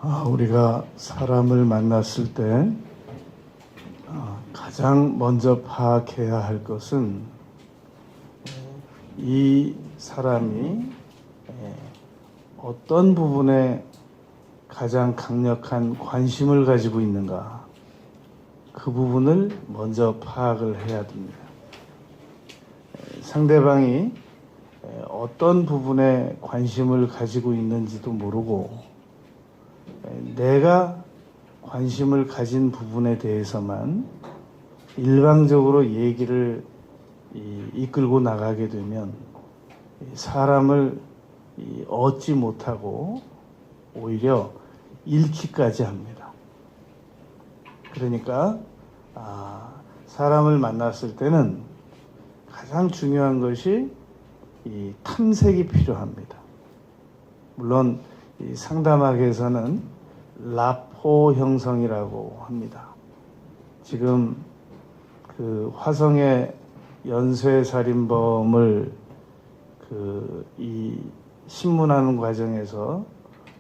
우리가 사람을 만났을 때 가장 먼저 파악해야 할 것은 이 사람이 어떤 부분에 가장 강력한 관심을 가지고 있는가, 그 부분을 먼저 파악을 해야 됩니다. 상대방이 어떤 부분에 관심을 가지고 있는지도 모르고 내가 관심을 가진 부분에 대해서만 일방적으로 얘기를 이끌고 나가게 되면 사람을 얻지 못하고 오히려 잃기까지 합니다. 그러니까 사람을 만났을 때는 가장 중요한 것이 이 탐색이 필요합니다. 물론 이 상담학에서는 라포 형성이라고 합니다. 지금 그 화성의 연쇄살인범을 이 신문하는 과정에서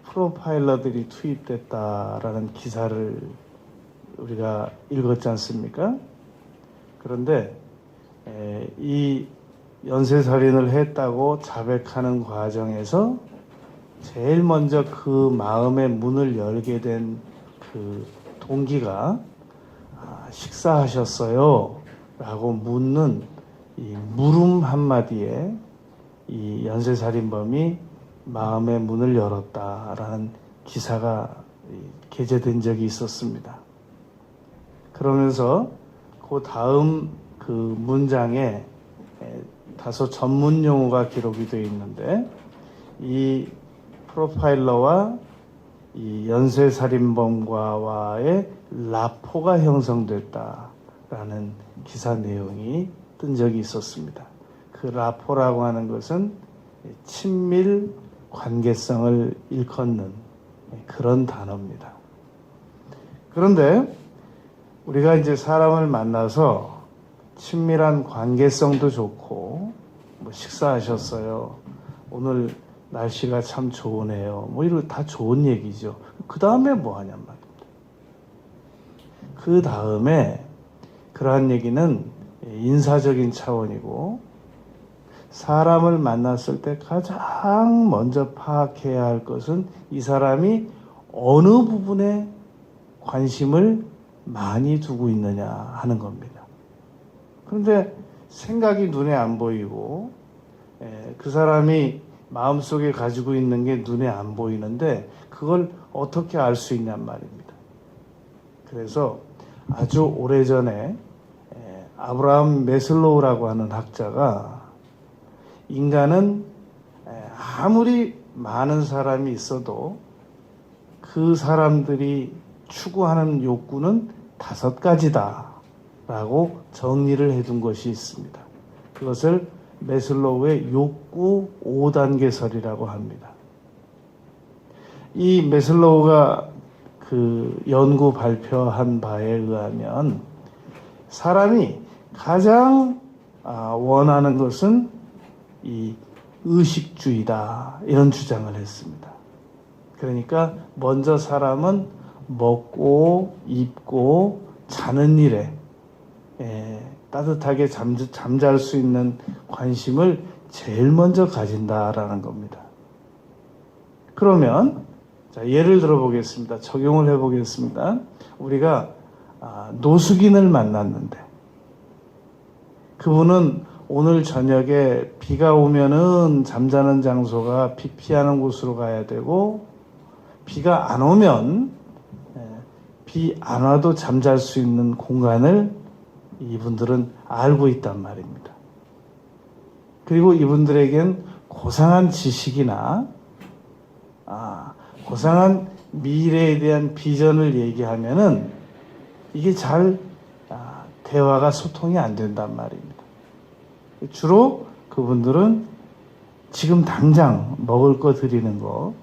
프로파일러들이 투입됐다라는 기사를 우리가 읽었지 않습니까? 그런데 이 연쇄살인을 했다고 자백하는 과정에서 제일 먼저 그 마음의 문을 열게 된 그 동기가 식사하셨어요? 라고 묻는 이 물음 한마디에 이 연쇄살인범이 마음의 문을 열었다라는 기사가 게재된 적이 있었습니다. 그러면서 그 다음 그 문장에 다소 전문 용어가 기록이 되어 있는데, 이 프로파일러와 이 연쇄살인범과의 라포가 형성됐다라는 기사 내용이 뜬 적이 있었습니다. 그 라포라고 하는 것은 친밀 관계성을 일컫는 그런 단어입니다. 그런데 우리가 이제 사람을 만나서 친밀한 관계성도 좋고, 식사하셨어요, 오늘 날씨가 참 좋으네요, 이런 다 좋은 얘기죠. 그 다음에 뭐 하냔 말입니다. 그 다음에 그러한 얘기는 인사적인 차원이고, 사람을 만났을 때 가장 먼저 파악해야 할 것은 이 사람이 어느 부분에 관심을 많이 두고 있느냐 하는 겁니다. 그런데 생각이 눈에 안 보이고 그 사람이 마음속에 가지고 있는 게 눈에 안 보이는데 그걸 어떻게 알 수 있냔 말입니다. 그래서 아주 오래전에 아브라함 메슬로우라고 하는 학자가 인간은 아무리 많은 사람이 있어도 그 사람들이 추구하는 욕구는 5가지다 라고 정리를 해둔 것이 있습니다. 그것을 메슬로우의 욕구 5단계설이라고 합니다. 이 메슬로우가 그 연구 발표한 바에 의하면 사람이 가장 원하는 것은 이 의식주의다, 이런 주장을 했습니다. 그러니까 먼저 사람은 먹고 입고 자는 일에 따뜻하게 잠잘 수 있는 관심을 제일 먼저 가진다라는 겁니다. 그러면 예를 들어 보겠습니다. 적용을 해 보겠습니다. 우리가 노숙인을 만났는데 그분은 오늘 저녁에 비가 오면은 잠자는 장소가 비 피하는 곳으로 가야 되고, 비가 안 오면 비 안 와도 잠잘 수 있는 공간을 이분들은 알고 있단 말입니다. 그리고 이분들에겐 고상한 지식이나 고상한 미래에 대한 비전을 얘기하면은 이게 잘 대화가 소통이 안 된단 말입니다. 주로 그분들은 지금 당장 먹을 거 드리는 거,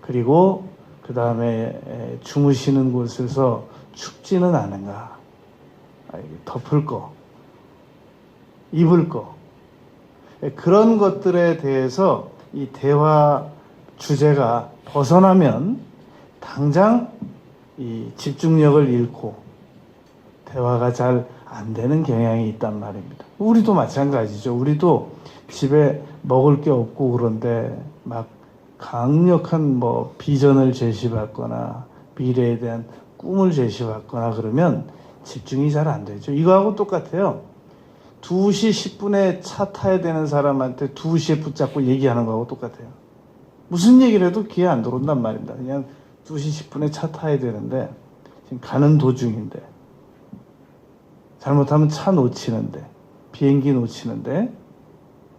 그리고 그 다음에 주무시는 곳에서 춥지는 않은가, 덮을 거, 입을 거, 그런 것들에 대해서 이 대화 주제가 벗어나면 당장 이 집중력을 잃고 대화가 잘 안 되는 경향이 있단 말입니다. 우리도 마찬가지죠. 우리도 집에 먹을 게 없고 그런데 막 강력한 비전을 제시받거나 미래에 대한 꿈을 제시받거나 그러면 집중이 잘 안 되죠. 이거하고 똑같아요. 2시 10분에 차 타야 되는 사람한테 2시에 붙잡고 얘기하는 거하고 똑같아요. 무슨 얘기를 해도 귀에 안 들어온단 말입니다. 그냥 2시 10분에 차 타야 되는데 지금 가는 도중인데 잘못하면 차 놓치는데 비행기 놓치는데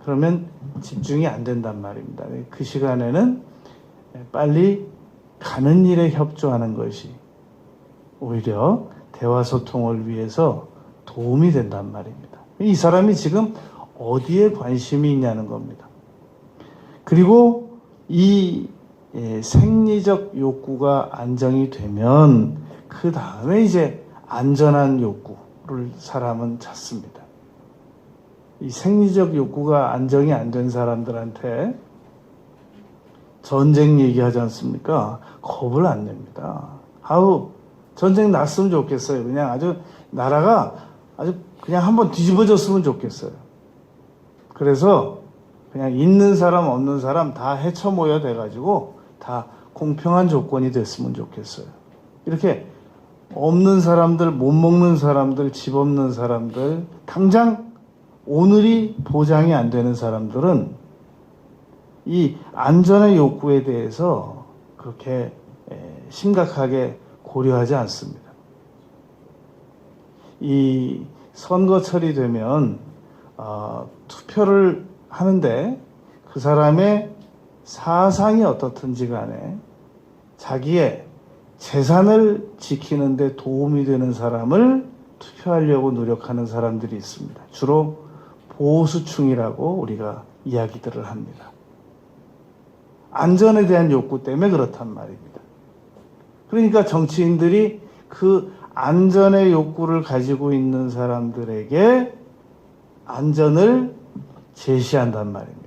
그러면 집중이 안 된단 말입니다. 그 시간에는 빨리 가는 일에 협조하는 것이 오히려 대화 소통을 위해서 도움이 된단 말입니다. 이 사람이 지금 어디에 관심이 있냐는 겁니다. 그리고 이 생리적 욕구가 안정이 되면 그 다음에 이제 안전한 욕구를 사람은 찾습니다. 이 생리적 욕구가 안정이 안 된 사람들한테 전쟁 얘기하지 않습니까? 겁을 안 냅니다. 전쟁 났으면 좋겠어요. 그냥 아주 나라가 아주 그냥 한번 뒤집어졌으면 좋겠어요. 그래서 그냥 있는 사람 없는 사람 다 헤쳐 모여 돼가지고 다 공평한 조건이 됐으면 좋겠어요. 이렇게 없는 사람들, 못 먹는 사람들, 집 없는 사람들, 당장 오늘이 보장이 안 되는 사람들은 이 안전의 욕구에 대해서 그렇게 심각하게 고려하지 않습니다. 이 선거철이 되면 투표를 하는데 그 사람의 사상이 어떻든지 간에 자기의 재산을 지키는 데 도움이 되는 사람을 투표하려고 노력하는 사람들이 있습니다. 주로 보수층이라고 우리가 이야기들을 합니다. 안전에 대한 욕구 때문에 그렇단 말입니다. 그러니까 정치인들이 그 안전의 욕구를 가지고 있는 사람들에게 안전을 제시한단 말입니다.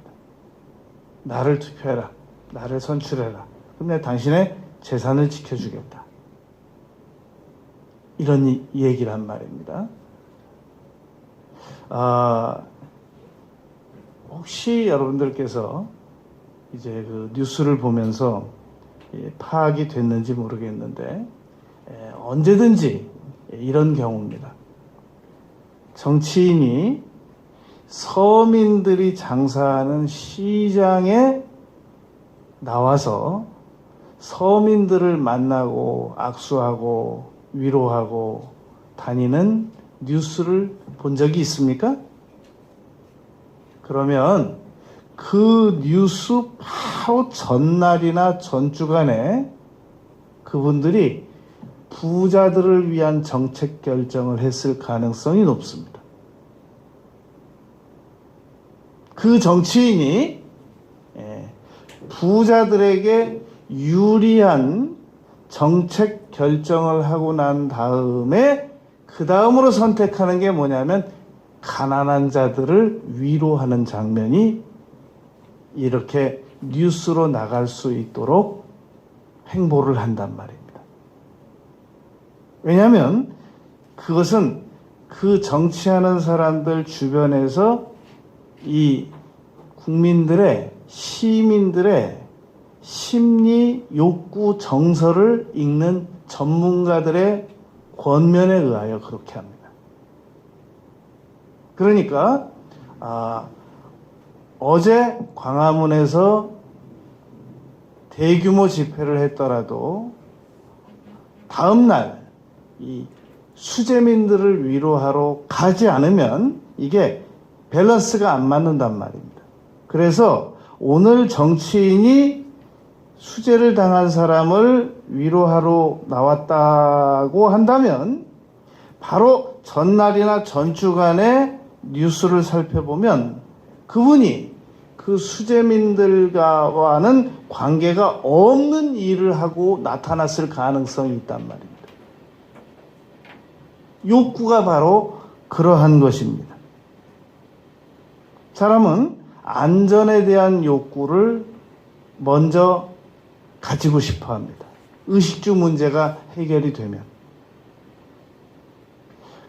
나를 투표해라. 나를 선출해라. 그럼 내가 당신의 재산을 지켜주겠다. 이런 얘기란 말입니다. 혹시 여러분들께서 이제 그 뉴스를 보면서 파악이 됐는지 모르겠는데 언제든지 이런 경우입니다. 정치인이 서민들이 장사하는 시장에 나와서 서민들을 만나고 악수하고 위로하고 다니는 뉴스를 본 적이 있습니까? 그러면 그 뉴스 바로 전날이나 전주간에 그분들이 부자들을 위한 정책 결정을 했을 가능성이 높습니다. 그 정치인이 부자들에게 유리한 정책 결정을 하고 난 다음에 그 다음으로 선택하는 게 뭐냐면 가난한 자들을 위로하는 장면이 이렇게 뉴스로 나갈 수 있도록 행보를 한단 말입니다. 왜냐하면 그것은 그 정치하는 사람들 주변에서 이 국민들의 시민들의 심리 욕구 정서를 읽는 전문가들의 권면에 의하여 그렇게 합니다. 그러니까 어제 광화문에서 대규모 집회를 했더라도 다음 날 이 수재민들을 위로하러 가지 않으면 이게 밸런스가 안 맞는단 말입니다. 그래서 오늘 정치인이 수재를 당한 사람을 위로하러 나왔다고 한다면 바로 전날이나 전주간에 뉴스를 살펴보면 그분이 그 수재민들과는 관계가 없는 일을 하고 나타났을 가능성이 있단 말입니다. 욕구가 바로 그러한 것입니다. 사람은 안전에 대한 욕구를 먼저 가지고 싶어 합니다. 의식주 문제가 해결이 되면.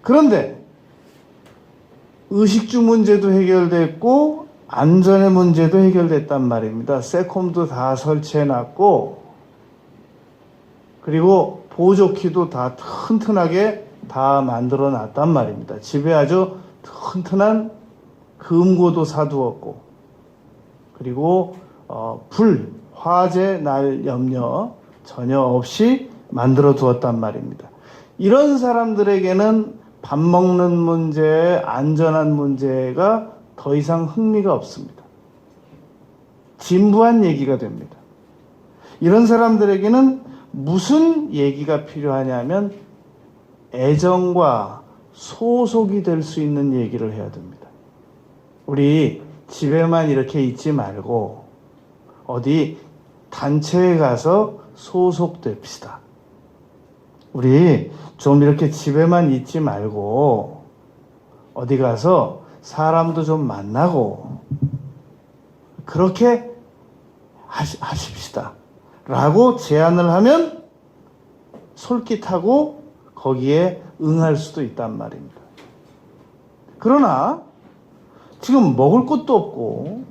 그런데 의식주 문제도 해결됐고 안전의 문제도 해결됐단 말입니다. 세콤도 다 설치해놨고 그리고 보조키도 다 튼튼하게 다 만들어놨단 말입니다. 집에 아주 튼튼한 금고도 사두었고 그리고 화재 날 염려 전혀 없이 만들어 두었단 말입니다. 이런 사람들에게는 밥 먹는 문제, 안전한 문제가 더 이상 흥미가 없습니다. 진부한 얘기가 됩니다. 이런 사람들에게는 무슨 얘기가 필요하냐면 애정과 소속이 될 수 있는 얘기를 해야 됩니다. 우리 집에만 이렇게 있지 말고 어디 단체에 가서 소속됩시다. 우리 좀 이렇게 집에만 있지 말고 어디 가서 사람도 좀 만나고 그렇게 하십시다. 라고 제안을 하면 솔깃하고 거기에 응할 수도 있단 말입니다. 그러나 지금 먹을 것도 없고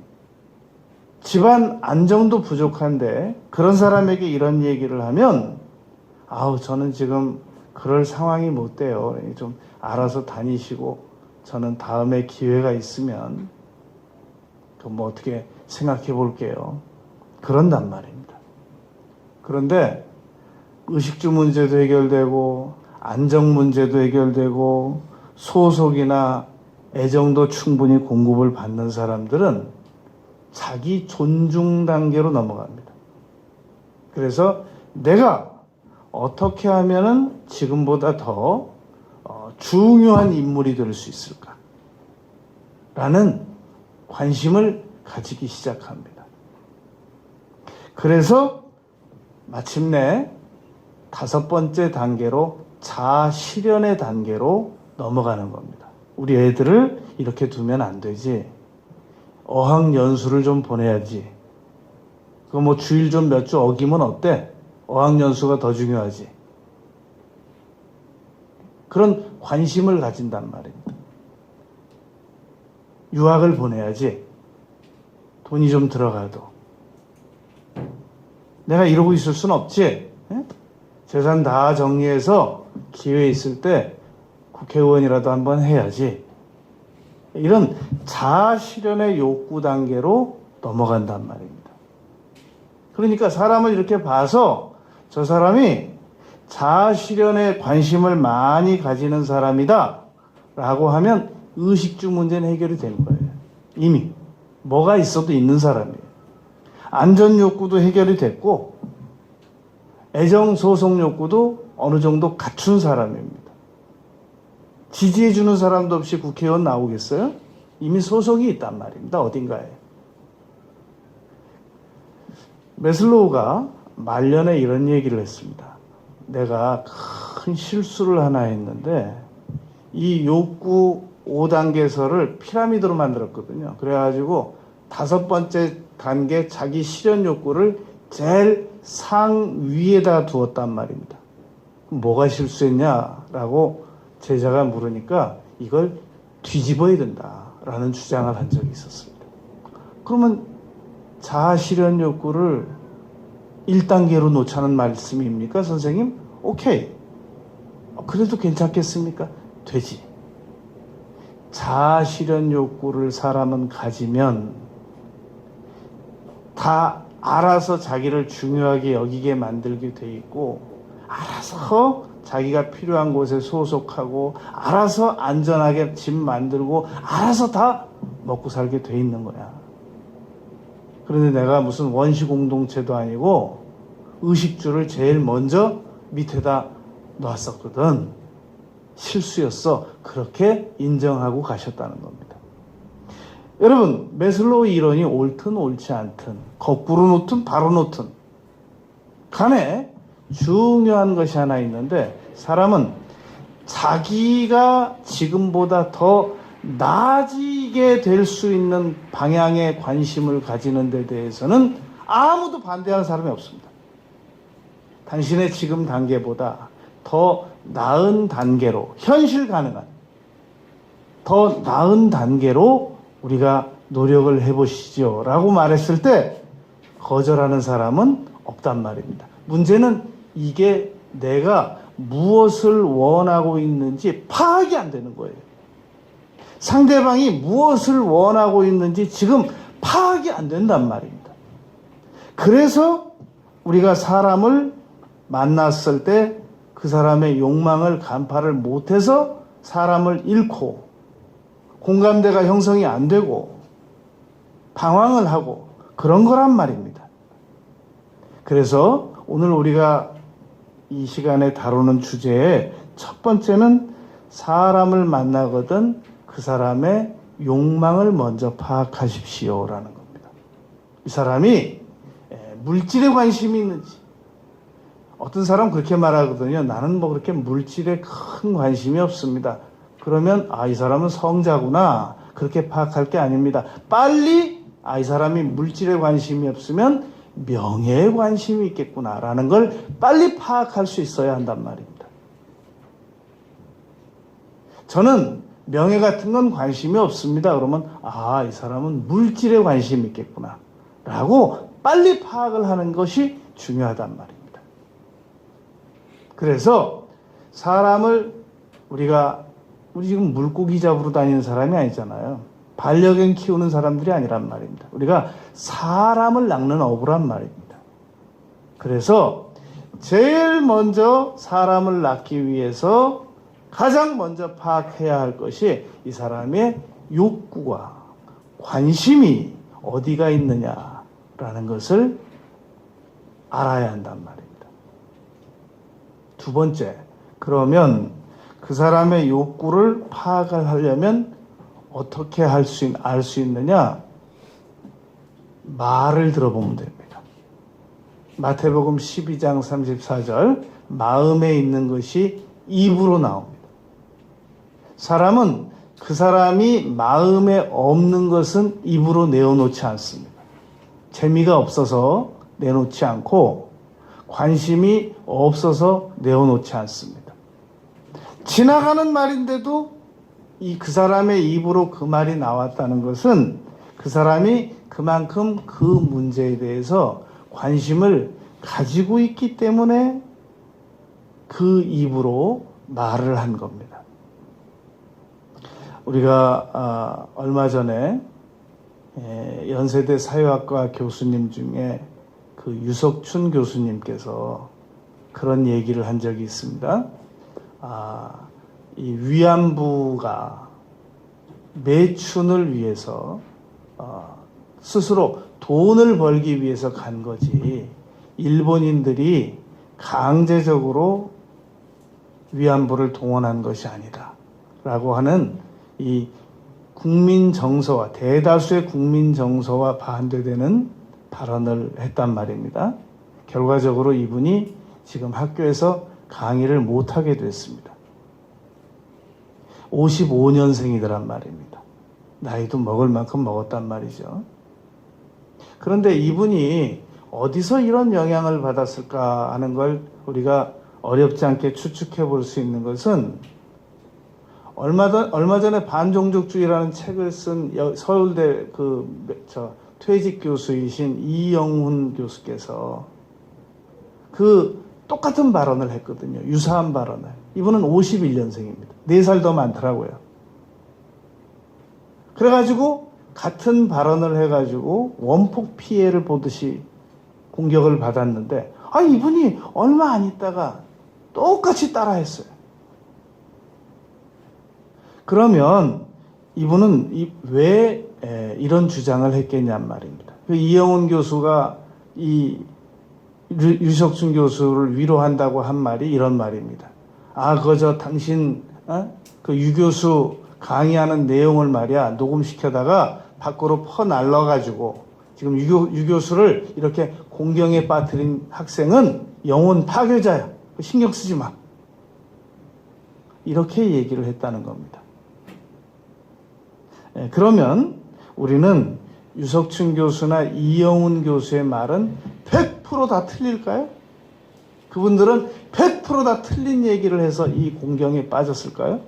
집안 안정도 부족한데 그런 사람에게 이런 얘기를 하면 저는 지금 그럴 상황이 못 돼요. 좀 알아서 다니시고 저는 다음에 기회가 있으면 뭐 어떻게 생각해 볼게요. 그런단 말입니다. 그런데 의식주 문제도 해결되고 안정 문제도 해결되고 소속이나 애정도 충분히 공급을 받는 사람들은 자기 존중 단계로 넘어갑니다. 그래서 내가 어떻게 하면은 지금보다 더 중요한 인물이 될 수 있을까? 라는 관심을 가지기 시작합니다. 그래서 마침내 5번째 단계로 자아실현의 단계로 넘어가는 겁니다. 우리 애들을 이렇게 두면 안 되지. 어학연수를 좀 보내야지. 그 뭐 주일 좀 몇 주 어기면 어때? 어학연수가 더 중요하지. 그런 관심을 가진단 말입니다. 유학을 보내야지. 돈이 좀 들어가도. 내가 이러고 있을 순 없지. 에? 재산 다 정리해서 기회 있을 때 국회의원이라도 한번 해야지. 이런 자아실현의 욕구 단계로 넘어간단 말입니다. 그러니까 사람을 이렇게 봐서 저 사람이 자아실현에 관심을 많이 가지는 사람이다 라고 하면 의식주 문제는 해결이 된 거예요. 이미 뭐가 있어도 있는 사람이에요. 안전 욕구도 해결이 됐고 애정 소속 욕구도 어느 정도 갖춘 사람입니다. 지지해주는 사람도 없이 국회의원 나오겠어요? 이미 소속이 있단 말입니다. 어딘가에. 매슬로우가 말년에 이런 얘기를 했습니다. 내가 큰 실수를 하나 했는데 이 욕구 5단계서를 피라미드로 만들었거든요. 그래가지고 5번째 단계 자기 실현 욕구를 제일 상위에다 두었단 말입니다. 뭐가 실수했냐라고 제자가 물으니까 이걸 뒤집어야 된다라는 주장을 한 적이 있었습니다. 그러면 자아실현 욕구를 1단계로 놓자는 말씀입니까, 선생님? 오케이. 그래도 괜찮겠습니까? 되지. 자아실현 욕구를 사람은 가지면 다 알아서 자기를 중요하게 여기게 만들게 돼 있고 알아서 자기가 필요한 곳에 소속하고 알아서 안전하게 집 만들고 알아서 다 먹고 살게 돼 있는 거야. 그런데 내가 무슨 원시 공동체도 아니고 의식주를 제일 먼저 밑에다 놨었거든. 실수였어. 그렇게 인정하고 가셨다는 겁니다. 여러분, 매슬로우 이론이 옳든 옳지 않든 거꾸로 놓든 바로 놓든 간에 중요한 것이 하나 있는데 사람은 자기가 지금보다 더 나아지게 될 수 있는 방향에 관심을 가지는 데 대해서는 아무도 반대하는 사람이 없습니다. 당신의 지금 단계보다 더 나은 단계로, 현실 가능한 더 나은 단계로 우리가 노력을 해보시죠 라고 말했을 때 거절하는 사람은 없단 말입니다. 문제는 이게 내가 무엇을 원하고 있는지 파악이 안 되는 거예요. 상대방이 무엇을 원하고 있는지 지금 파악이 안 된단 말입니다. 그래서 우리가 사람을 만났을 때 그 사람의 욕망을 간파를 못해서 사람을 잃고 공감대가 형성이 안 되고 방황을 하고 그런 거란 말입니다. 그래서 오늘 우리가 이 시간에 다루는 주제의 첫 번째는 사람을 만나거든 그 사람의 욕망을 먼저 파악하십시오라는 겁니다. 이 사람이 물질에 관심이 있는지, 어떤 사람 그렇게 말하거든요. 나는 뭐 그렇게 물질에 큰 관심이 없습니다. 그러면 이 사람은 성자구나 그렇게 파악할 게 아닙니다. 빨리 이 사람이 물질에 관심이 없으면 명예에 관심이 있겠구나라는 걸 빨리 파악할 수 있어야 한단 말입니다. 저는 명예 같은 건 관심이 없습니다. 그러면 이 사람은 물질에 관심이 있겠구나 라고 빨리 파악을 하는 것이 중요하단 말입니다. 그래서 사람을 우리 지금 물고기 잡으러 다니는 사람이 아니잖아요. 반려견 키우는 사람들이 아니란 말입니다. 우리가 사람을 낚는 어부란 말입니다. 그래서 제일 먼저 사람을 낚기 위해서 가장 먼저 파악해야 할 것이 이 사람의 욕구와 관심이 어디가 있느냐라는 것을 알아야 한단 말입니다. 두 번째, 그러면 그 사람의 욕구를 파악을 하려면 어떻게 알 수 있느냐? 말을 들어보면 됩니다. 마태복음 12장 34절, 마음에 있는 것이 입으로 나옵니다. 사람은 그 사람이 마음에 없는 것은 입으로 내어놓지 않습니다. 재미가 없어서 내놓지 않고 관심이 없어서 내어놓지 않습니다. 지나가는 말인데도 그 사람의 입으로 그 말이 나왔다는 것은 그 사람이 그만큼 그 문제에 대해서 관심을 가지고 있기 때문에 그 입으로 말을 한 겁니다. 우리가 얼마 전에 연세대 사회학과 교수님 중에 그 유석춘 교수님께서 그런 얘기를 한 적이 있습니다. 이 위안부가 매춘을 위해서 스스로 돈을 벌기 위해서 간 거지 일본인들이 강제적으로 위안부를 동원한 것이 아니다 라고 하는 이 국민 정서와 대다수의 국민 정서와 반대되는 발언을 했단 말입니다. 결과적으로 이분이 지금 학교에서 강의를 못하게 됐습니다. 55년생이더란 말입니다. 나이도 먹을 만큼 먹었단 말이죠. 그런데 이분이 어디서 이런 영향을 받았을까 하는 걸 우리가 어렵지 않게 추측해 볼 수 있는 것은 얼마 전에 반종족주의라는 책을 쓴 서울대 퇴직 교수이신 이영훈 교수께서 그 똑같은 발언을 했거든요. 유사한 발언을. 이분은 51년생입니다. 4살 더 많더라고요. 그래가지고 같은 발언을 해가지고 원폭 피해를 보듯이 공격을 받았는데 이분이 얼마 안 있다가 똑같이 따라했어요. 그러면 이분은 왜 이런 주장을 했겠냔 말입니다. 이영훈 교수가 이 유석춘 교수를 위로한다고 한 말이 이런 말입니다. 그저 당신 그 유 교수 강의하는 내용을 말이야 녹음시켜다가 밖으로 퍼날라가지고 지금 유 교수를 이렇게 공경에 빠뜨린 학생은 영혼 파괴자야. 신경 쓰지 마. 이렇게 얘기를 했다는 겁니다. 그러면 우리는 유석춘 교수나 이영훈 교수의 말은 100% 다 틀릴까요? 그분들은 100%다 틀린 얘기를 해서 이 공경에 빠졌을까요?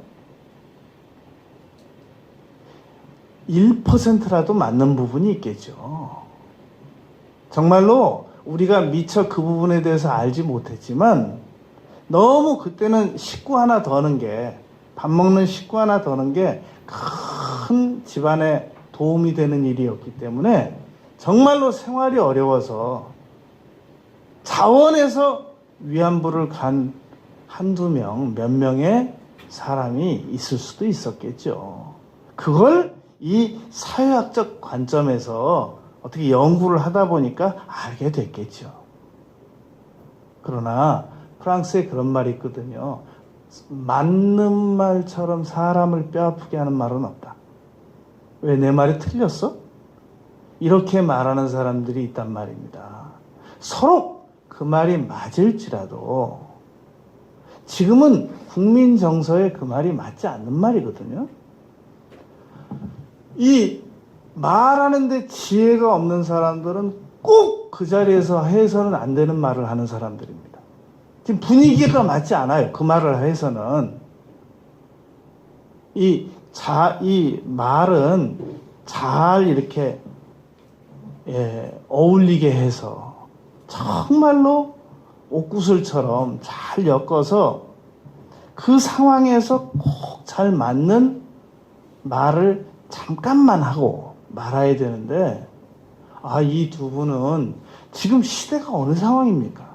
1%라도 맞는 부분이 있겠죠. 정말로 우리가 미처 그 부분에 대해서 알지 못했지만 너무 그때는 식구 하나 더는 게, 밥 먹는 식구 하나 더는 게 큰 집안에 도움이 되는 일이었기 때문에 정말로 생활이 어려워서 자원해서 위안부를 간 한두 명, 몇 명의 사람이 있을 수도 있었겠죠. 그걸 이 사회학적 관점에서 어떻게 연구를 하다 보니까 알게 됐겠죠. 그러나 프랑스에 그런 말이 있거든요. 맞는 말처럼 사람을 뼈아프게 하는 말은 없다. 왜 내 말이 틀렸어? 이렇게 말하는 사람들이 있단 말입니다. 서로 그 말이 맞을지라도 지금은 국민 정서에 그 말이 맞지 않는 말이거든요. 이 말하는데 지혜가 없는 사람들은 꼭 그 자리에서 해서는 안 되는 말을 하는 사람들입니다. 지금 분위기가 맞지 않아요. 그 말을 해서는. 이 말은 잘 이렇게 어울리게 해서 정말로 옥구슬처럼 잘 엮어서 그 상황에서 꼭 잘 맞는 말을 잠깐만 하고 말아야 되는데, 이 두 분은 지금 시대가 어느 상황입니까?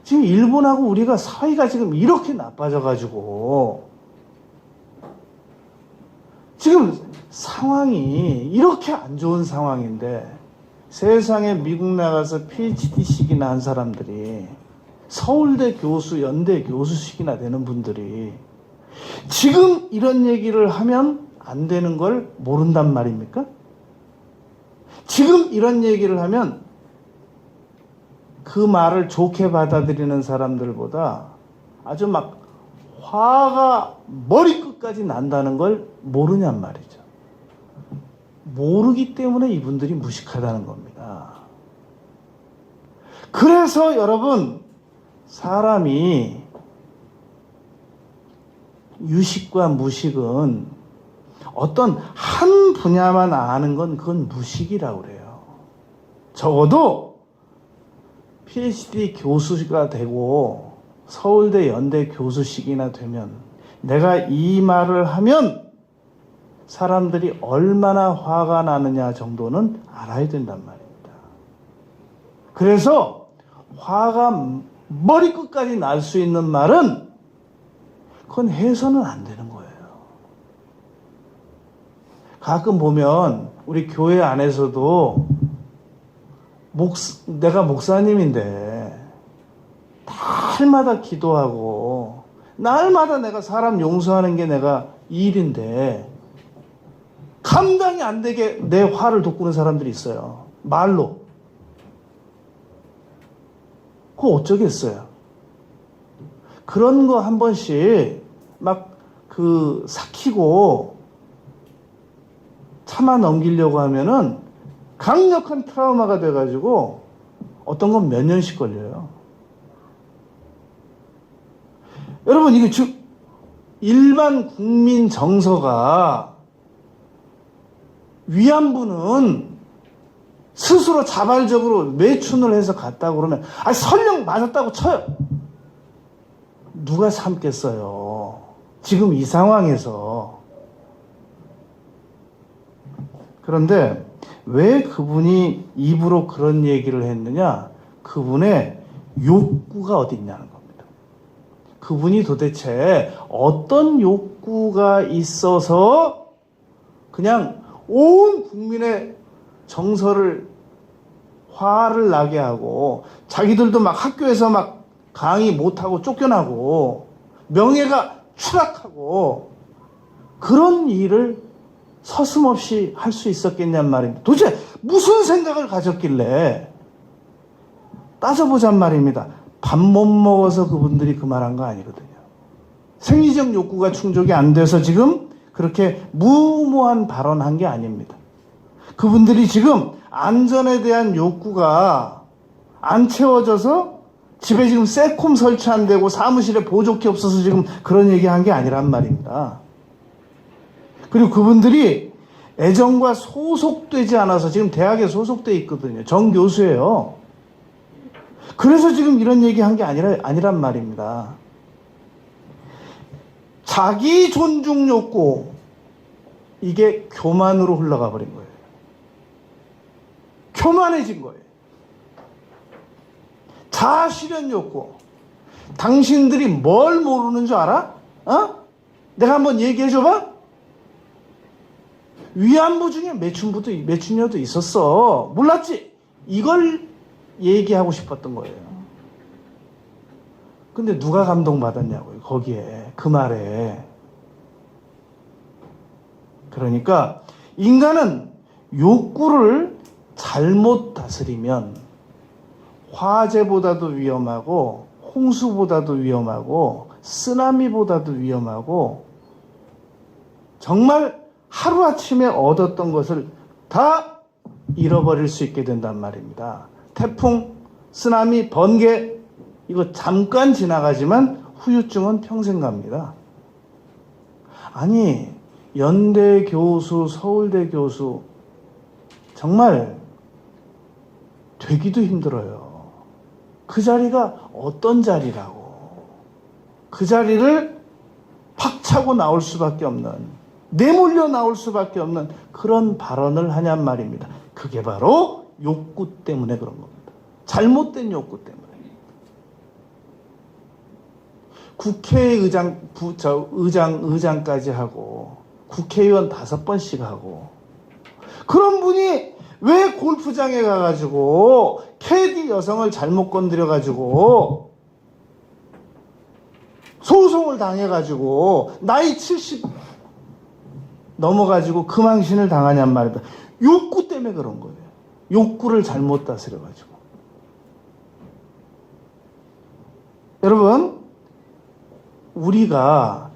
지금 일본하고 우리가 사이가 지금 이렇게 나빠져가지고 지금 상황이 이렇게 안 좋은 상황인데, 세상에 미국 나가서 PhD씩이나 한 사람들이, 서울대 교수, 연대 교수씩이나 되는 분들이 지금 이런 얘기를 하면 안 되는 걸 모른단 말입니까? 지금 이런 얘기를 하면 그 말을 좋게 받아들이는 사람들보다 아주 막 화가 머리끝까지 난다는 걸 모르냔 말이죠. 모르기 때문에 이분들이 무식하다는 겁니다. 그래서 여러분, 사람이 유식과 무식은 어떤 한 분야만 아는 건 그건 무식이라고 그래요. 적어도 PhD 교수가 되고 서울대 연대 교수식이나 되면 내가 이 말을 하면 사람들이 얼마나 화가 나느냐 정도는 알아야 된단 말입니다. 그래서 화가 머리끝까지 날 수 있는 말은 그건 해서는 안 되는 거예요. 가끔 보면 우리 교회 안에서도 내가 목사님인데 날마다 기도하고 날마다 내가 사람 용서하는 게 내가 일인데 감당이 안 되게 내 화를 돋구는 사람들이 있어요. 말로. 그거 어쩌겠어요. 그런 거 한 번씩 막 삭히고 참아 넘기려고 하면은 강력한 트라우마가 돼가지고 어떤 건 몇 년씩 걸려요. 여러분, 이게 일반 국민 정서가 위안부는 스스로 자발적으로 매춘을 해서 갔다고 그러면 설령 맞았다고 쳐요. 누가 참겠어요. 지금 이 상황에서. 그런데 왜 그분이 입으로 그런 얘기를 했느냐? 그분의 욕구가 어디 있냐는 겁니다. 그분이 도대체 어떤 욕구가 있어서 그냥 온 국민의 정서를 화를 나게 하고 자기들도 막 학교에서 막 강의 못하고 쫓겨나고 명예가 추락하고 그런 일을 서슴없이 할 수 있었겠냔 말입니다. 도대체 무슨 생각을 가졌길래, 따져보잔 말입니다. 밥 못 먹어서 그분들이 그 말한 거 아니거든요. 생리적 욕구가 충족이 안 돼서 지금 그렇게 무모한 발언한 게 아닙니다. 그분들이 지금 안전에 대한 욕구가 안 채워져서 집에 지금 세콤 설치 안 되고 사무실에 보조기 없어서 지금 그런 얘기한 게 아니란 말입니다. 그리고 그분들이 애정과 소속되지 않아서 지금 대학에 소속돼 있거든요. 정교수예요. 그래서 지금 이런 얘기한 게 아니란 말입니다. 자기 존중 욕구, 이게 교만으로 흘러가 버린 거예요. 교만해진 거예요. 자아 실현 욕구. 당신들이 뭘 모르는 줄 알아? 내가 한번 얘기해 줘봐. 위안부 중에 매춘녀도 있었어. 몰랐지? 이걸 얘기하고 싶었던 거예요. 근데 누가 감동받았냐고요, 거기에, 그 말에. 그러니까 인간은 욕구를 잘못 다스리면 화재보다도 위험하고 홍수보다도 위험하고 쓰나미보다도 위험하고 정말 하루아침에 얻었던 것을 다 잃어버릴 수 있게 된단 말입니다. 태풍, 쓰나미, 번개, 이거 잠깐 지나가지만 후유증은 평생 갑니다. 아니, 연대 교수, 서울대 교수, 정말 되기도 힘들어요. 그 자리가 어떤 자리라고. 그 자리를 팍 차고 나올 수밖에 없는, 내몰려 나올 수밖에 없는 그런 발언을 하냔 말입니다. 그게 바로 욕구 때문에 그런 겁니다. 잘못된 욕구 때문에. 의장까지 하고 국회의원 5번씩 하고 그런 분이 왜 골프장에 가가지고 캐디 여성을 잘못 건드려가지고 소송을 당해가지고 나이 70 넘어가지고 그 망신을 당하냔 말입니다. 욕구 때문에 그런 거예요. 욕구를 잘못 다스려가지고. 여러분, 우리가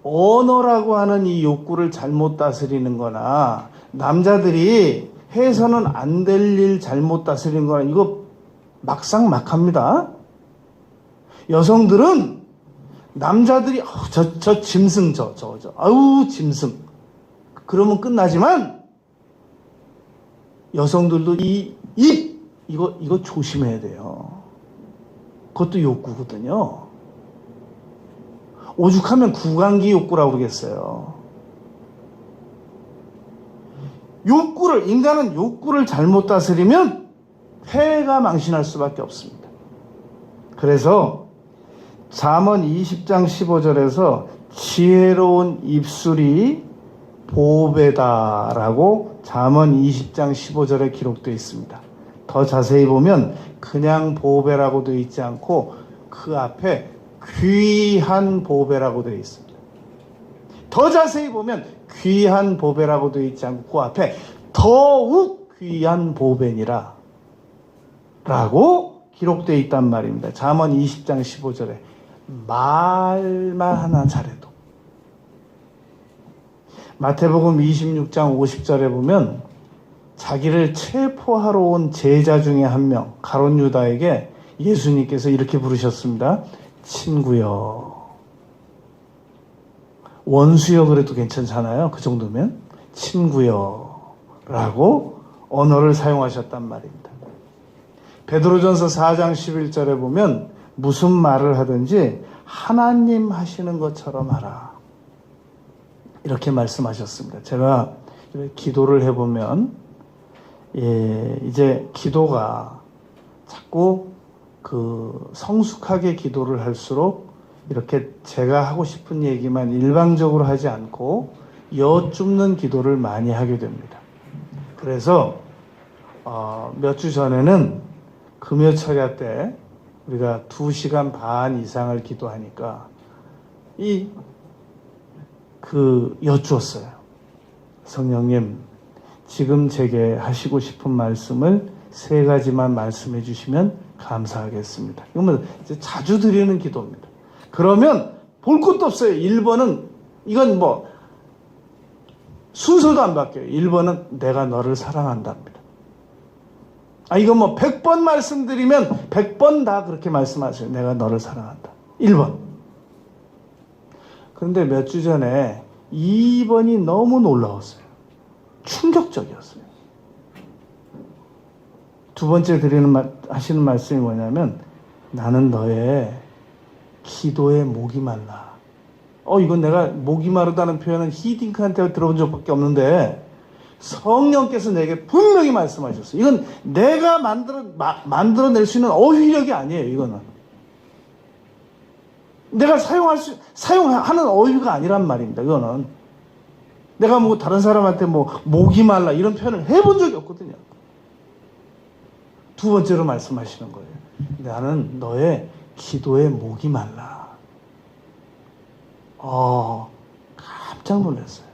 언어라고 하는 이 욕구를 잘못 다스리는 거나 남자들이 해서는 안 될 일 잘못 다스리는 거나 이거 막상막합니다. 여성들은 남자들이 저 짐승 아우 짐승 그러면 끝나지만 여성들도 이거 조심해야 돼요. 그것도 욕구거든요. 오죽하면 구강기 욕구라고 그러겠어요. 인간은 욕구를 잘못 다스리면 폐가 망신할 수밖에 없습니다. 그래서 잠언 20장 15절에서 지혜로운 입술이 보배다라고 잠언 20장 15절에 기록되어 있습니다. 더 자세히 보면 그냥 보배라고 되어 있지 않고 그 앞에 귀한 보배라고 되어 있습니다. 더 자세히 보면 귀한 보배라고 되어 있지 않고 그 앞에 더욱 귀한 보배니라 라고 기록되어 있단 말입니다. 잠언 20장 15절에 말만 하나 잘해도. 마태복음 26장 50절에 보면 자기를 체포하러 온 제자 중에 한 명 가룟 유다에게 예수님께서 이렇게 부르셨습니다. 친구여. 원수여 그래도 괜찮잖아요. 그 정도면 친구여 라고 언어를 사용하셨단 말입니다. 베드로전서 4장 11절에 보면 무슨 말을 하든지 하나님 하시는 것처럼 하라 이렇게 말씀하셨습니다. 제가 기도를 해보면 이제 기도가 자꾸 성숙하게 기도를 할수록 이렇게 제가 하고 싶은 얘기만 일방적으로 하지 않고 여쭙는 기도를 많이 하게 됩니다. 그래서 몇 주 전에는 금요철야 때 우리가 2시간 반 이상을 기도하니까 여쭈었어요. 성령님, 지금 제게 하시고 싶은 말씀을 3가지만 말씀해 주시면 감사하겠습니다. 이건 자주 드리는 기도입니다. 그러면 볼 것도 없어요. 1번은 이건 순서도 안 바뀌어요. 1번은 내가 너를 사랑한답니다. 이거 뭐 100번 말씀드리면 100번 다 그렇게 말씀하세요. 내가 너를 사랑한다. 1번. 그런데 몇 주 전에 2번이 너무 놀라웠어요. 충격적이었어요. 두 번째 하시는 말씀이 뭐냐면, 나는 너의 기도에 목이 말라. 이건 내가 목이 마르다는 표현은 히딩크한테 들어본 적밖에 없는데, 성령께서 내게 분명히 말씀하셨어요. 이건 내가 만들어낼 수 있는 어휘력이 아니에요, 이거는. 내가 사용하는 어휘가 아니란 말입니다, 이거는. 내가 뭐 다른 사람한테 뭐 목이 말라 이런 표현을 해본 적이 없거든요. 두 번째로 말씀하시는 거예요. 나는 너의 기도에 목이 말라. 깜짝 놀랐어요.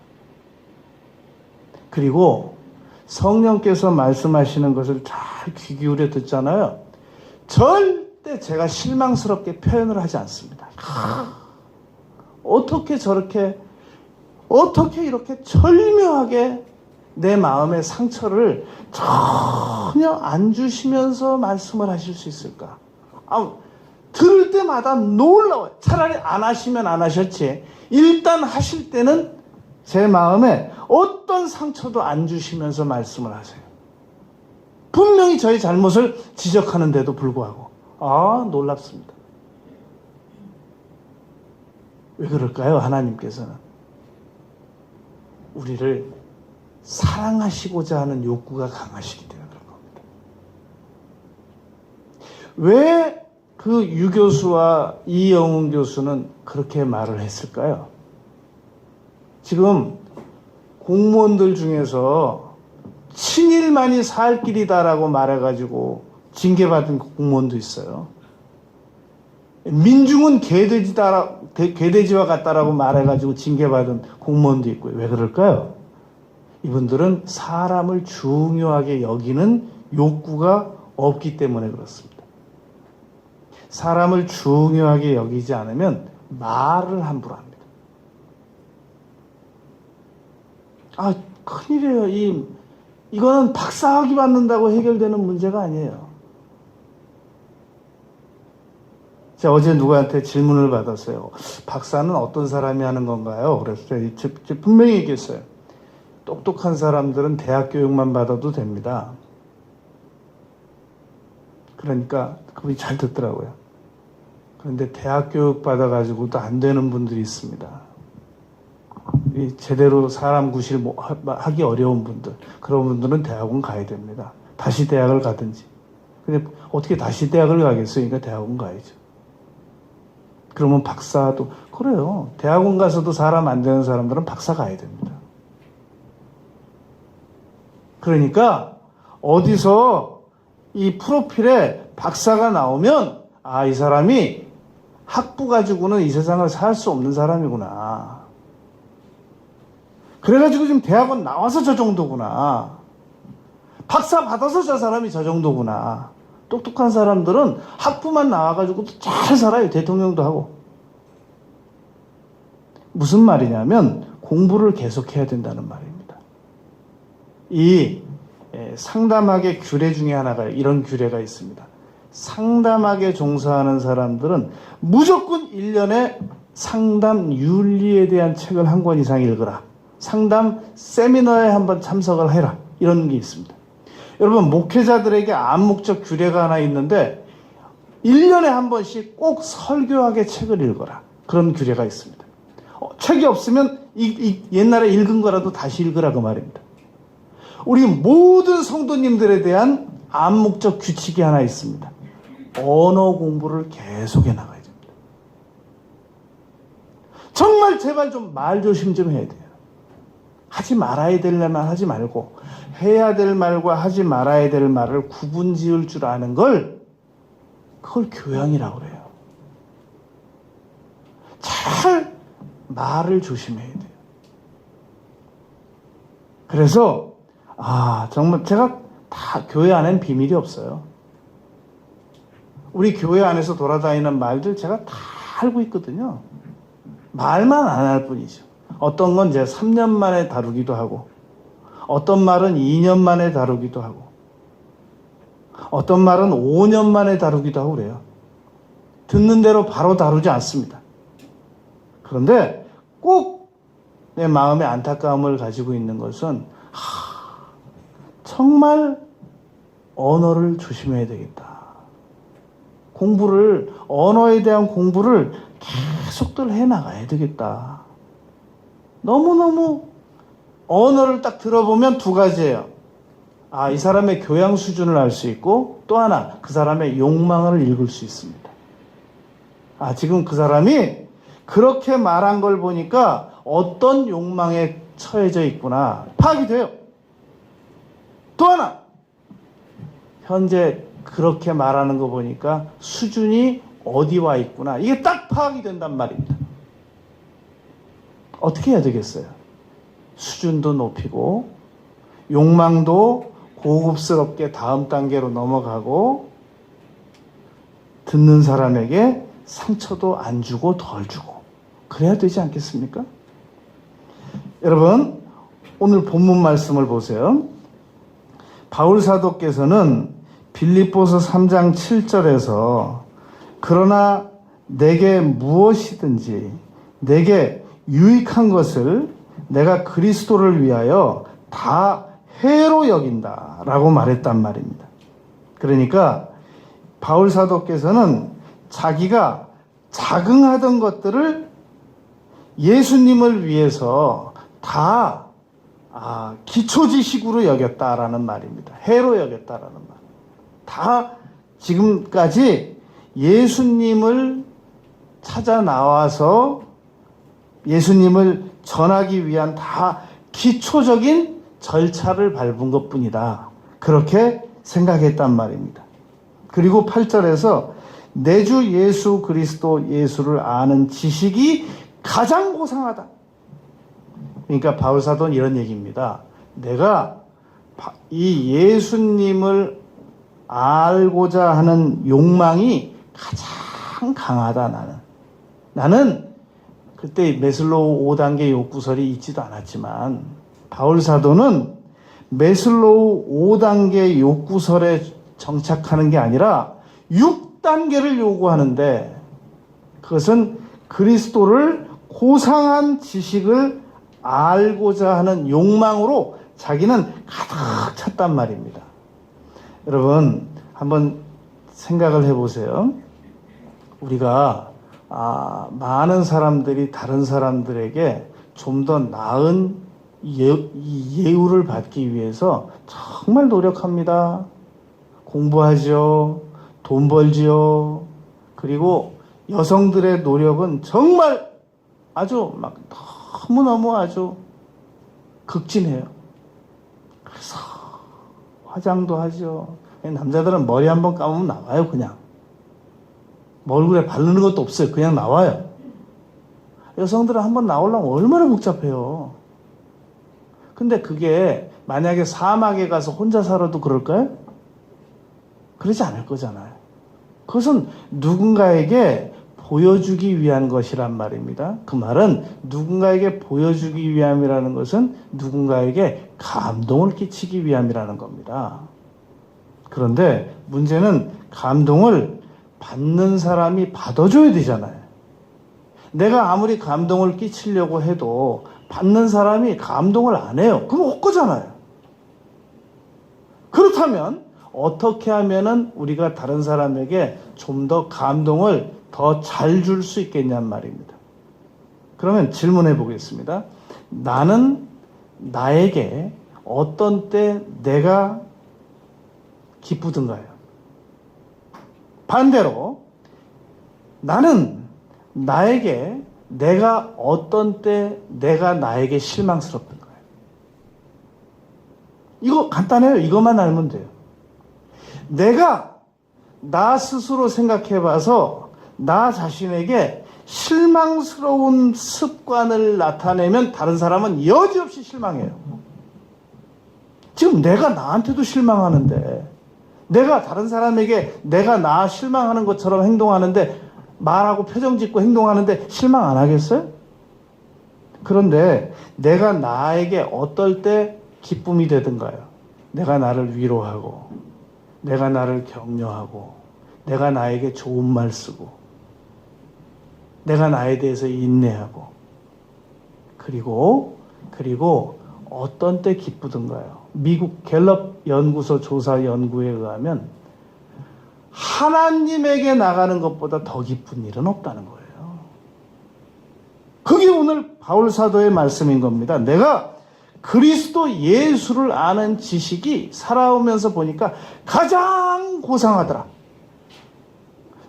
그리고 성령께서 말씀하시는 것을 잘 귀 기울여 듣잖아요. 절대 제가 실망스럽게 표현을 하지 않습니다. 어떻게 이렇게 절묘하게 내 마음의 상처를 전혀 안 주시면서 말씀을 하실 수 있을까? 들을 때마다 놀라워요. 차라리 안 하시면 안 하셨지. 일단 하실 때는 제 마음에 어떤 상처도 안 주시면서 말씀을 하세요. 분명히 저희 잘못을 지적하는데도 불구하고. 놀랍습니다. 왜 그럴까요? 하나님께서는 우리를 사랑하시고자 하는 욕구가 강하시기 때문에 그런 겁니다. 왜 그 유 교수와 이영훈 교수는 그렇게 말을 했을까요? 지금 공무원들 중에서 친일만이 살 길이다라고 말해가지고 징계받은 공무원도 있어요. 민중은 개돼지와 같다라고 말해가지고 징계받은 공무원도 있고요. 왜 그럴까요? 이분들은 사람을 중요하게 여기는 욕구가 없기 때문에 그렇습니다. 사람을 중요하게 여기지 않으면 말을 함부로 합니다. 큰일이에요. 이거는 박사학위 받는다고 해결되는 문제가 아니에요. 제가 어제 누구한테 질문을 받았어요. 박사는 어떤 사람이 하는 건가요? 그래서 제가 분명히 얘기했어요. 똑똑한 사람들은 대학 교육만 받아도 됩니다. 그러니까 그분이 잘 듣더라고요. 그런데 대학 교육 받아가지고도 안 되는 분들이 있습니다. 제대로 사람 구실 하기 어려운 분들, 그런 분들은 대학원 가야 됩니다. 다시 대학을 가든지. 근데 어떻게 다시 대학을 가겠어요? 그러니까 대학원 가야죠. 그러면 박사도 그래요. 대학원 가서도 사람 안 되는 사람들은 박사 가야 됩니다. 그러니까 어디서 이 프로필에 박사가 나오면 이 사람이 학부 가지고는 이 세상을 살 수 없는 사람이구나. 그래가지고 지금 대학원 나와서 저 정도구나. 박사 받아서 저 사람이 저 정도구나. 똑똑한 사람들은 학부만 나와가지고 잘 살아요. 대통령도 하고. 무슨 말이냐면 공부를 계속해야 된다는 말입니다. 이 상담학의 규례 중에 하나가 이런 규례가 있습니다. 상담학에 종사하는 사람들은 무조건 1년에 상담 윤리에 대한 책을 한 권 이상 읽어라. 상담 세미나에 한번 참석을 해라. 이런 게 있습니다. 여러분, 목회자들에게 암묵적 규례가 하나 있는데 1년에 한 번씩 꼭 설교학의 책을 읽어라. 그런 규례가 있습니다. 책이 없으면 옛날에 읽은 거라도 다시 읽으라 그 말입니다. 우리 모든 성도님들에 대한 암묵적 규칙이 하나 있습니다. 언어 공부를 계속해 나가야 됩니다. 정말 제발 좀 말 조심 좀 해야 돼요. 하지 말아야 될 말만 하지 말고 해야 될 말과 하지 말아야 될 말을 구분 지을 줄 아는 그걸 교양이라고 그래요. 잘 말을 조심해야 돼요. 그래서 정말 제가 다 교회 안엔 비밀이 없어요. 우리 교회 안에서 돌아다니는 말들 제가 다 알고 있거든요. 말만 안 할 뿐이죠. 어떤 건 이제 3년 만에 다루기도 하고 어떤 말은 2년 만에 다루기도 하고 어떤 말은 5년 만에 다루기도 하고 그래요. 듣는 대로 바로 다루지 않습니다. 그런데 꼭 내 마음의 안타까움을 가지고 있는 것은 정말 언어를 조심해야 되겠다. 언어에 대한 공부를 계속들 해나가야 되겠다. 너무너무 언어를 딱 들어보면 두 가지예요. 이 사람의 교양 수준을 알 수 있고 또 하나 그 사람의 욕망을 읽을 수 있습니다. 지금 그 사람이 그렇게 말한 걸 보니까 어떤 욕망에 처해져 있구나 파악이 돼요. 또 하나 현재 그렇게 말하는 거 보니까 수준이 어디 와 있구나 이게 딱 파악이 된단 말입니다. 어떻게 해야 되겠어요? 수준도 높이고 욕망도 고급스럽게 다음 단계로 넘어가고 듣는 사람에게 상처도 안 주고 덜 주고 그래야 되지 않겠습니까? 여러분 오늘 본문 말씀을 보세요. 바울 사도께서는 빌립보서 3장 7절에서 그러나 내게 무엇이든지 내게 유익한 것을 내가 그리스도를 위하여 다 해로 여긴다 라고 말했단 말입니다. 그러니까 바울 사도께서는 자기가 자긍하던 것들을 예수님을 위해서 다 기초지식으로 여겼다라는 말입니다. 해로 여겼다라는 말. 다 지금까지 예수님을 찾아 나와서 예수님을 전하기 위한 다 기초적인 절차를 밟은 것뿐이다. 그렇게 생각했단 말입니다. 그리고 8절에서 내 주 예수 그리스도 예수를 아는 지식이 가장 고상하다. 그러니까 바울 사도는 이런 얘기입니다. 내가 이 예수님을 알고자 하는 욕망이 가장 강하다. 나는 그때 메슬로우 5단계 욕구설이 있지도 않았지만 바울 사도는 메슬로우 5단계 욕구설에 정착하는 게 아니라 6단계를 요구하는데 그것은 그리스도를 고상한 지식을 알고자 하는 욕망으로 자기는 가득 찼단 말입니다. 여러분 한번 생각을 해보세요. 우리가 많은 사람들이 다른 사람들에게 좀 더 나은 예우를 받기 위해서 정말 노력합니다. 공부하죠. 돈 벌지요. 그리고 여성들의 노력은 정말 아주 너무너무 아주 극진해요. 그래서 화장도 하죠. 남자들은 머리 한번 감으면 나와요. 그냥 얼굴에 바르는 것도 없어요. 그냥 나와요. 여성들은 한번 나오려면 얼마나 복잡해요. 근데 그게 만약에 사막에 가서 혼자 살아도 그럴까요? 그러지 않을 거잖아요. 그것은 누군가에게 보여주기 위한 것이란 말입니다. 그 말은 누군가에게 보여주기 위함이라는 것은 누군가에게 감동을 끼치기 위함이라는 겁니다. 그런데 문제는 감동을 받는 사람이 받아줘야 되잖아요. 내가 아무리 감동을 끼치려고 해도 받는 사람이 감동을 안 해요. 그럼 헛거잖아요. 그렇다면 어떻게 하면은 우리가 다른 사람에게 좀 더 감동을 더 잘 줄 수 있겠냔 말입니다. 그러면 질문해 보겠습니다. 나는 나에게 어떤 때 내가 기쁘든가요? 반대로 나는 나에게 내가 어떤 때 내가 나에게 실망스럽던가요? 이거 간단해요. 이것만 알면 돼요. 내가 나 스스로 생각해 봐서 나 자신에게 실망스러운 습관을 나타내면 다른 사람은 여지없이 실망해요. 지금 내가 나한테도 실망하는데 내가 다른 사람에게 내가 나 실망하는 것처럼 행동하는데 말하고 표정 짓고 행동하는데 실망 안 하겠어요? 그런데 내가 나에게 어떨 때 기쁨이 되든가요? 내가 나를 위로하고 내가 나를 격려하고, 내가 나에게 좋은 말 쓰고, 내가 나에 대해서 인내하고, 그리고 어떤 때 기쁘던가요? 미국 갤럽 연구소 조사 연구에 의하면 하나님에게 나가는 것보다 더 기쁜 일은 없다는 거예요. 그게 오늘 바울 사도의 말씀인 겁니다. 내가 그리스도 예수를 아는 지식이 살아오면서 보니까 가장 고상하더라.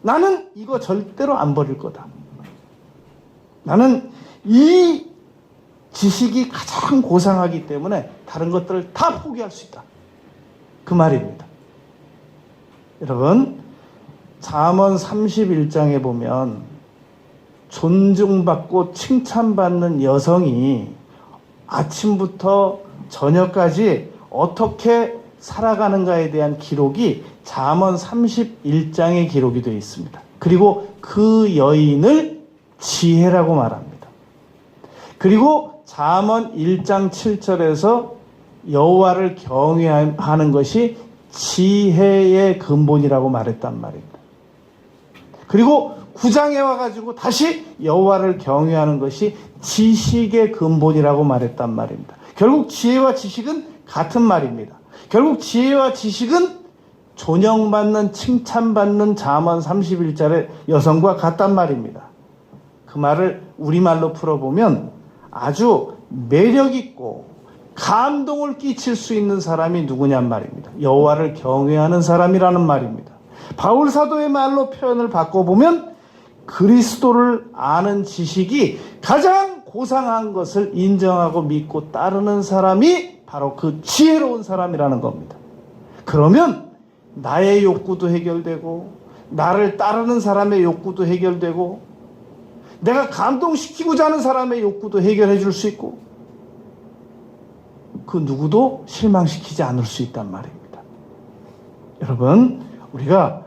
나는 이거 절대로 안 버릴 거다. 나는 이 지식이 가장 고상하기 때문에 다른 것들을 다 포기할 수 있다. 그 말입니다. 여러분, 잠언 31장에 보면 존중받고 칭찬받는 여성이 아침부터 저녁까지 어떻게 살아가는가에 대한 기록이 잠언 31장에 기록이 되어 있습니다. 그리고 그 여인을 지혜라고 말합니다. 그리고 잠언 1장 7절에서 여호와를 경외하는 것이 지혜의 근본이라고 말했단 말입니다. 그리고 9장에 와가지고 다시 여호와를 경외하는 것이 지식의 근본이라고 말했단 말입니다. 결국 지혜와 지식은 같은 말입니다. 결국 지혜와 지식은 존영받는, 칭찬받는 잠언 31절의 여성과 같단 말입니다. 그 말을 우리말로 풀어보면 아주 매력있고 감동을 끼칠 수 있는 사람이 누구냔 말입니다. 여호와를 경외하는 사람이라는 말입니다. 바울 사도의 말로 표현을 바꿔보면 그리스도를 아는 지식이 가장 고상한 것을 인정하고 믿고 따르는 사람이 바로 그 지혜로운 사람이라는 겁니다. 그러면 나의 욕구도 해결되고, 나를 따르는 사람의 욕구도 해결되고, 내가 감동시키고자 하는 사람의 욕구도 해결해 줄 수 있고, 그 누구도 실망시키지 않을 수 있단 말입니다. 여러분, 우리가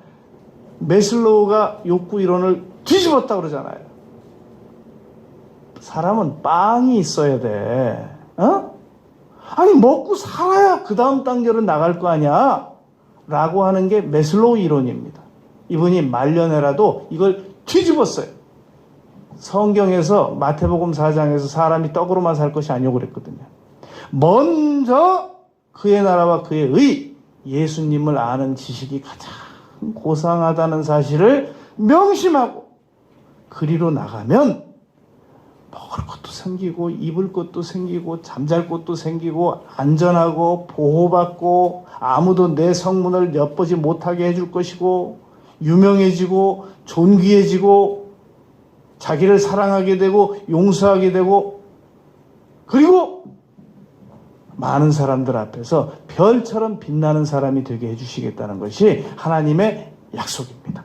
매슬로우가 욕구 이론을 뒤집었다 그러잖아요. 사람은 빵이 있어야 돼. 아니, 먹고 살아야 그 다음 단계로 나갈 거 아니야? 라고 하는 게 매슬로우 이론입니다. 이분이 말년에라도 이걸 뒤집었어요. 성경에서 마태복음 4장에서 사람이 떡으로만 살 것이 아니고 그랬거든요. 먼저 그의 나라와 그의 의, 예수님을 아는 지식이 가장 고상하다는 사실을 명심하고 그리로 나가면 먹을 것도 생기고 입을 것도 생기고 잠잘 곳도 생기고 안전하고 보호받고 아무도 내 성문을 엿보지 못하게 해줄 것이고 유명해지고 존귀해지고 자기를 사랑하게 되고 용서하게 되고 그리고 많은 사람들 앞에서 별처럼 빛나는 사람이 되게 해주시겠다는 것이 하나님의 약속입니다.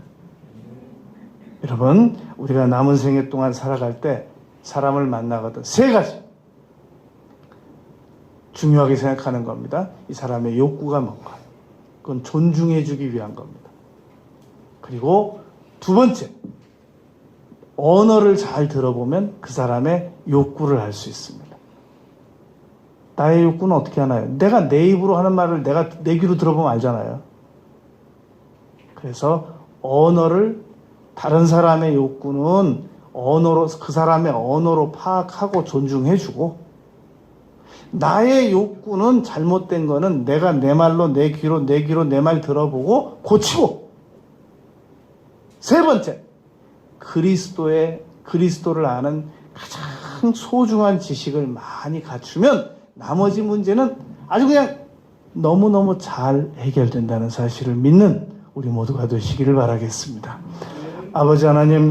여러분, 우리가 남은 생애 동안 살아갈 때 사람을 만나거든 세 가지 중요하게 생각하는 겁니다. 이 사람의 욕구가 뭔가, 그건 존중해주기 위한 겁니다. 그리고 두 번째, 언어를 잘 들어보면 그 사람의 욕구를 알 수 있습니다. 나의 욕구는 어떻게 하나요? 내가 내 입으로 하는 말을 내가 내 귀로 들어보면 알잖아요. 그래서 언어를, 다른 사람의 욕구는 언어로, 그 사람의 언어로 파악하고 존중해주고, 나의 욕구는 잘못된 거는 내가 내 말로 내 귀로 내 말 들어보고 고치고, 세 번째, 그리스도를 아는 가장 소중한 지식을 많이 갖추면 나머지 문제는 아주 그냥 너무너무 잘 해결된다는 사실을 믿는 우리 모두가 되시기를 바라겠습니다. 아버지 하나님,